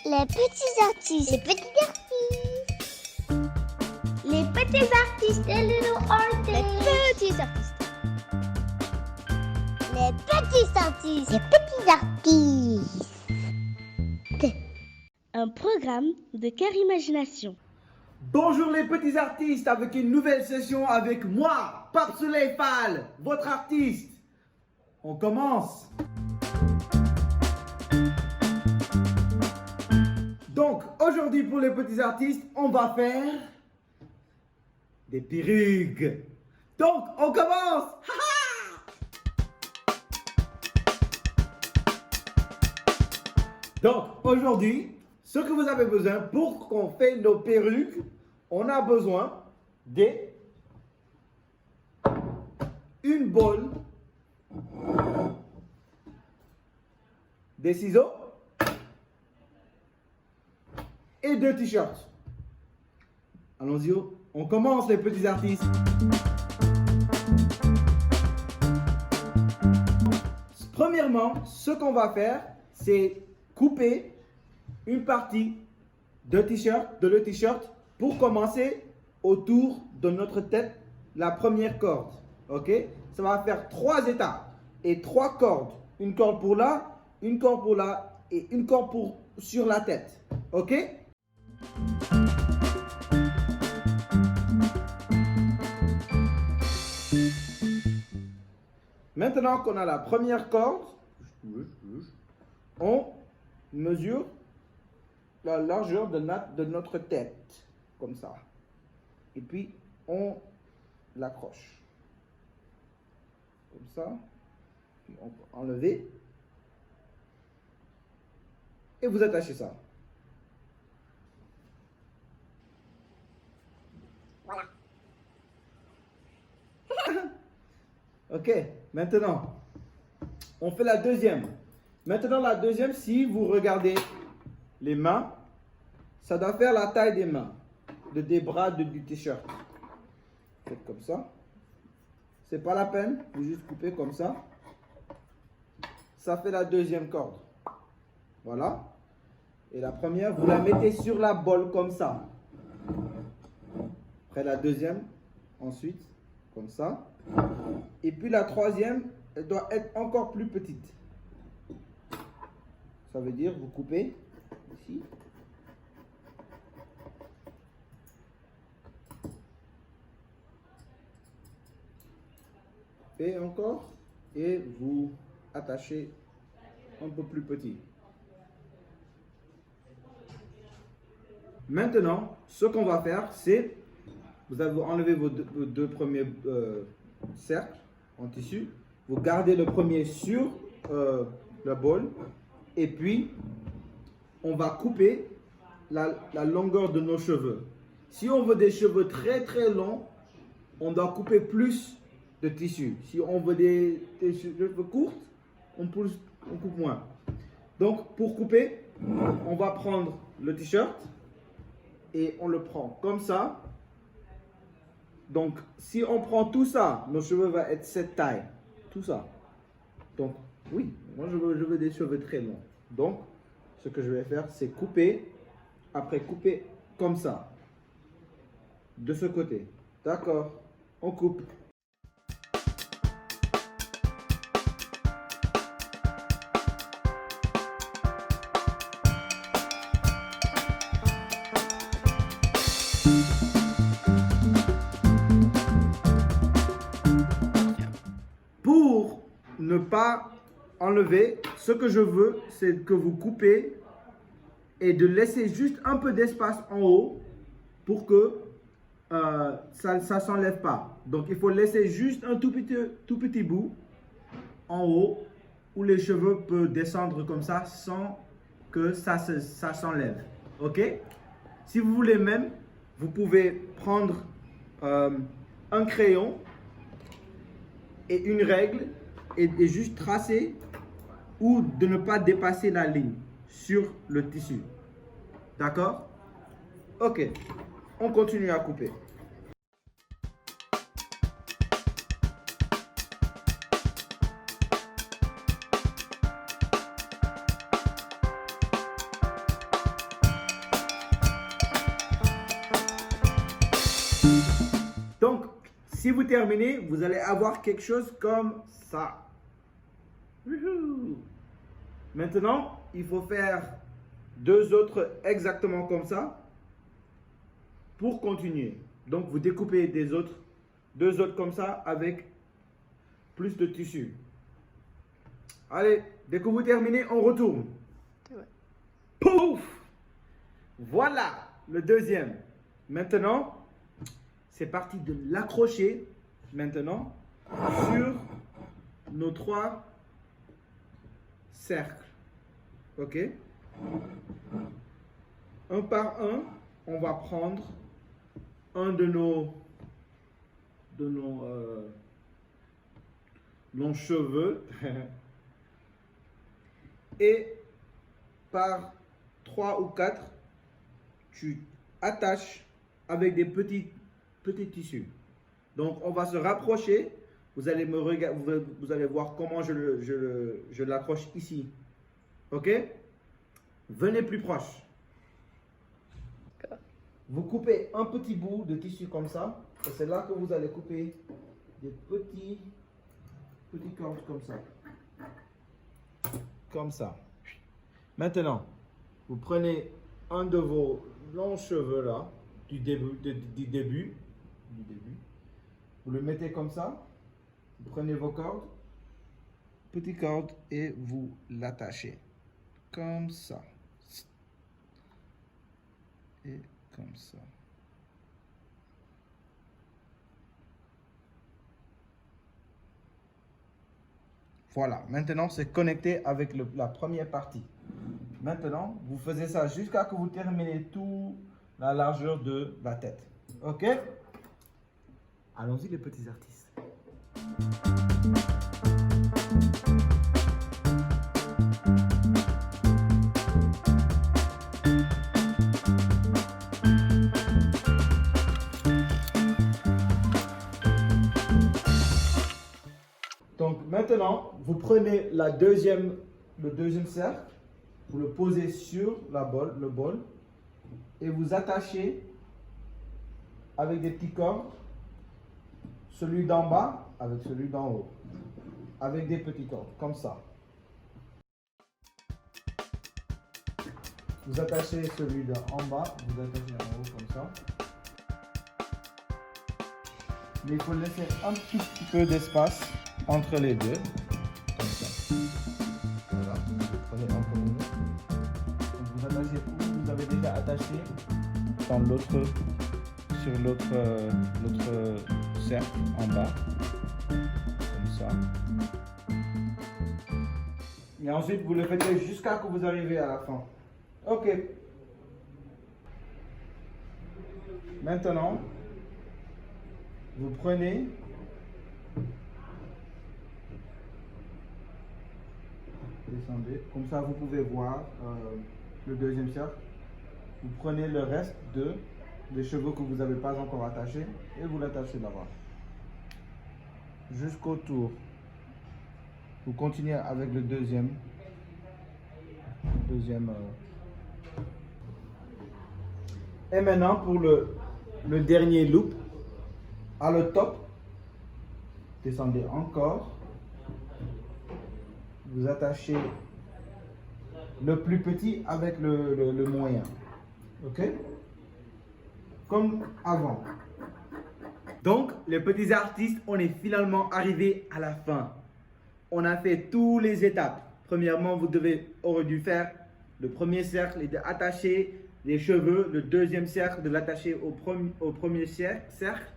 Les petits artistes. Les petits artistes. Les petits artistes. Les little artists. Les petits artistes. Les petits artistes. Les petits artistes. Un programme de Cœur Imagination. Bonjour les petits artistes, avec une nouvelle session avec moi, Pape Soleil Fall, votre artiste. On commence. Donc, aujourd'hui pour les petits artistes, on va faire des perruques. Donc, on commence. Donc, aujourd'hui, ce que vous avez besoin pour qu'on fasse nos perruques, on a besoin d'une bolle, des ciseaux et 2 t-shirts. Allons-y, on commence les petits artistes. Premièrement, ce qu'on va faire, c'est couper une partie de le t-shirt pour commencer autour de notre tête, la première corde. Ok? Ça va faire 3 étapes et 3 cordes. Une corde pour là, une corde pour là et une corde sur la tête. Ok? Maintenant qu'on a la première corde, on mesure la largeur de notre tête, comme ça. Et puis, on l'accroche. Comme ça. Puis, on peut enlever. Et vous attachez ça. Voilà. Ok, maintenant, on fait la deuxième. Maintenant, la deuxième, si vous regardez les mains, ça doit faire la taille des mains, des bras du t-shirt. Faites comme ça. C'est pas la peine, vous juste coupez comme ça. Ça fait la deuxième corde. Voilà. Et la première, vous la mettez sur la bolle comme ça. Après la deuxième, ensuite, comme ça. Et puis la troisième, elle doit être encore plus petite. Ça veut dire, vous coupez ici. Et encore. Et vous attachez un peu plus petit. Maintenant, ce qu'on va faire, c'est, vous allez enlever vos deux premiers cercles en tissu. Vous gardez le premier sur la bolle. Et puis, on va couper la longueur de nos cheveux. Si on veut des cheveux très très longs, on doit couper plus de tissu. Si on veut des cheveux courts, on coupe moins. Donc, pour couper, on va prendre le t-shirt et on le prend comme ça. Donc, si on prend tout ça, nos cheveux vont être cette taille. Tout ça. Donc, oui, moi je veux des cheveux très longs. Donc, ce que je vais faire, c'est couper. Après, couper comme ça. De ce côté. D'accord. On coupe. Pour ne pas enlever, ce que je veux, c'est que vous coupez et de laisser juste un peu d'espace en haut pour que ça ne s'enlève pas. Donc, il faut laisser juste un tout petit bout en haut où les cheveux peuvent descendre comme ça sans que ça s'enlève. Ok? Si vous voulez même, vous pouvez prendre un crayon et une règle et juste tracer ou de ne pas dépasser la ligne sur le tissu. D'accord? Ok. On continue à couper. si vous terminez, vous allez avoir quelque chose comme ça. Wouhou. Maintenant, il faut faire 2 autres exactement comme ça pour continuer. Donc, vous découpez 2 autres comme ça avec plus de tissu. Allez, dès que vous terminez, on retourne. Ouais. Pouf! Voilà le deuxième. Maintenant, c'est parti de l'accrocher maintenant sur nos 3 cercles. Ok? Un par un, on va prendre un de nos longs cheveux et par 3 ou 4, tu attaches avec des petits tissus. Donc, on va se rapprocher. Vous allez me regarder, vous allez voir comment je l'accroche ici. Ok? Venez plus proche. Vous coupez un petit bout de tissu comme ça. Et c'est là que vous allez couper des petits cordes comme ça. Comme ça. Maintenant, vous prenez un de vos longs cheveux là, du début. Vous le mettez comme ça. Vous prenez vos cordes, petites cordes, et vous l'attachez. Comme ça. Et comme ça. Voilà, maintenant c'est connecté avec la première partie. Maintenant, vous faites ça jusqu'à ce que vous terminez toute la largeur de la tête. Ok? Allons-y les petits artistes. Donc maintenant, vous prenez le deuxième cercle, vous le posez sur le bol et vous attachez avec des petits cordes, celui d'en bas avec celui d'en haut, avec des petits cordes, comme ça. Vous attachez celui d'en bas, vous attachez en haut comme ça. Mais il faut laisser un tout petit peu d'espace entre les deux, comme ça. Voilà, vous prenez un peu. Donc vous attachez où vous avez déjà attaché dans sur l'autre cercle en bas, comme ça. Et ensuite vous le faites jusqu'à ce que vous arrivez à la fin. Ok. Maintenant, vous prenez descendez, comme ça vous pouvez voir le deuxième cercle. Vous prenez le reste des cheveux que vous n'avez pas encore attachés et vous l'attachez là-bas jusqu'au tour. Vous continuez avec le deuxième. Et maintenant pour le dernier loop, à le top, descendez encore. Vous attachez le plus petit avec le moyen. Ok? Comme avant. Donc, les petits artistes, on est finalement arrivé à la fin. On a fait toutes les étapes. Premièrement, aurez dû faire le premier cercle et d'attacher les cheveux. Le deuxième cercle, de l'attacher au premier cercle.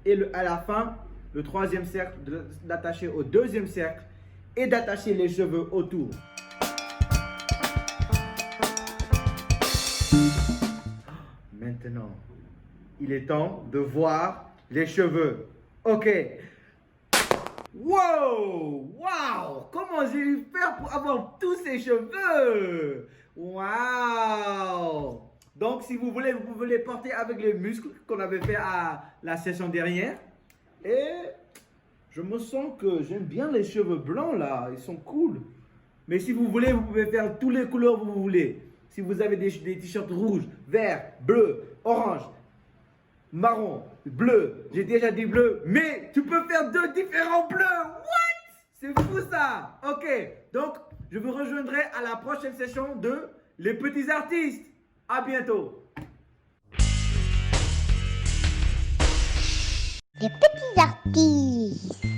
Et à la fin, le troisième cercle, de l'attacher au deuxième cercle. Et d'attacher les cheveux autour. Maintenant, il est temps de voir les cheveux. Ok. Wow! Wow! Comment j'ai dû faire pour avoir tous ces cheveux? Wow! Donc, si vous voulez, vous pouvez les porter avec les muscles qu'on avait fait à la session dernière. Et je me sens que j'aime bien les cheveux blancs là, ils sont cool. Mais si vous voulez, vous pouvez faire toutes les couleurs que vous voulez. Si vous avez des t-shirts rouges, verts, bleus, orange, marron, bleu. J'ai déjà dit bleu, mais tu peux faire 2 différents bleus. What? C'est fou ça. Ok, donc je vous rejoindrai à la prochaine session de Les Petits Artistes. À bientôt. Les petits artistes.